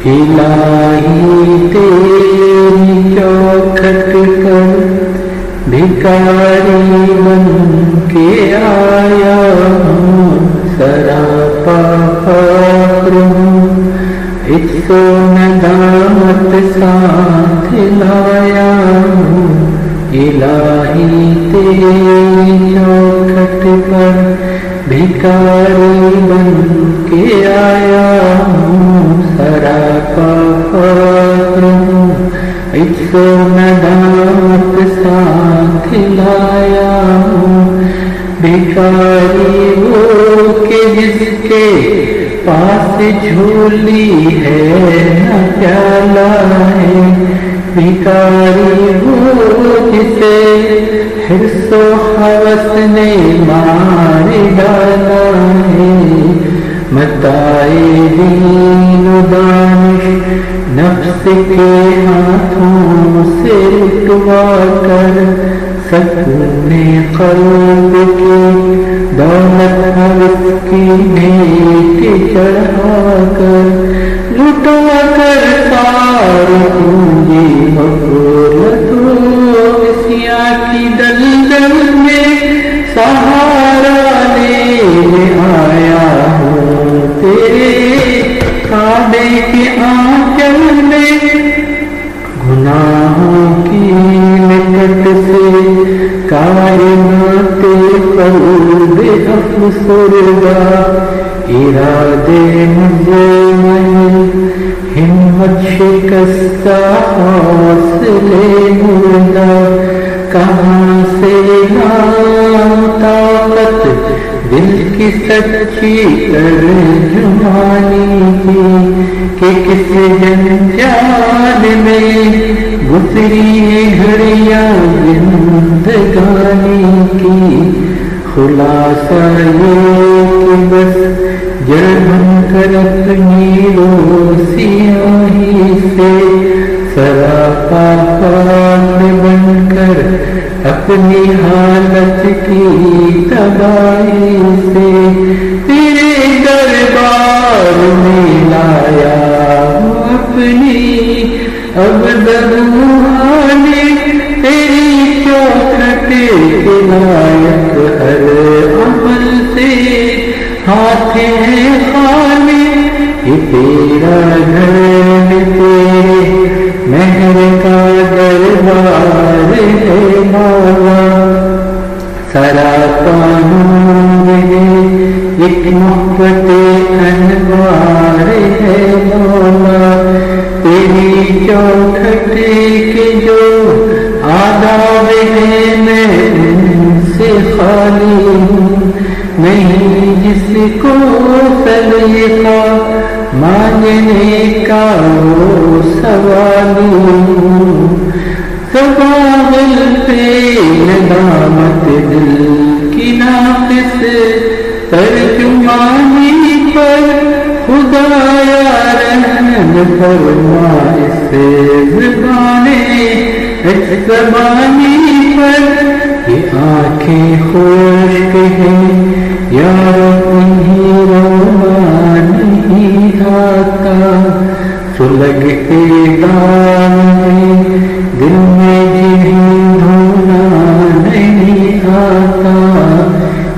الہی تیری چوکھٹ پر بھکاری بن کے آیا ہوں، سراپا فقر ہوں، عجز و ندامت ساتھ لایا ہوں۔ الہی تیری چوکھٹ پر بھکاری بن کے آیا ہوں، سراپا فقر ہوں، عجز و ندامت ساتھ لایا ہوں۔ بھکاری وہ کہ جس کے پاس جھولی ہے نہ پیالہ ہے، بھکاری وہ جسے حرص و ہوس نے مار ڈالا ہے۔ متاع دین و دانش نفس کے ہاتھوں سے لٹوا کر، سکون قلب کی دولت حوث کی بھیٹ چڑھا کر، لٹا کر ساری پونجی مغرورت وسیع کی دلدل میں سہارا لینے آیا ہوں، تیرے کعبے کے آنچل میں گناہوں کی نکت سے کائنات پر بے افسردہ، ارادے مجھے نہیں ہمت شکستہ، حوصلے مردہ، کہاں سے لاؤں طاقت دل کی سچی ترجمانی کی، کہ کس جنجال میں گزری گھڑیاں زندگانی کی۔ خلاصہ یہ کہ بس جڑ بن کر اپنی سیاہی سے، سراپا خاک بن کر اپنی حالت کی تباہی سے، تیرے دربار میں لایا ہوں اپنی ابدبوحانے، تیری چوکھٹ کے لائق ہر عمل سے ہاتھ ہے خالی، یہ تیرا گھر ہے، تیرے مہر کا دربار ہے مولا۔ سراپا نور ہے، ایک محبت انوار ہے مولا، تیری چوکھٹ کے جو آداب ہیں میں ان سے خالی ہوں، نہیں جس کو سلیقہ مانگنے کا وہ سوالی ہوں۔ سبابل پہ ندامت دل کی ناقص ترجمانی پر، خدایا رحم فرما اس زبانی پر، یہ آنکھیں خشک ہیں یار انہیں رونا نہیں آتا، سلگتے دام میں دل میں جنہیں دھونا نہیں آتا۔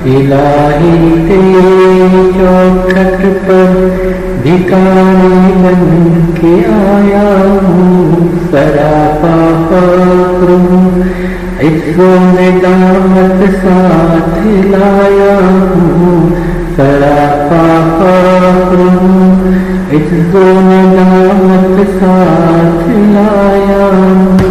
الہی تیری چوکھٹ پر بھکاری بن کے آیا ہوں، سراپا فقر ہوں، عجز و ندامت ساتھ لایا ہوں، سراپا فقر ہوں، عجز و ندامت ساتھ لایا ہوں۔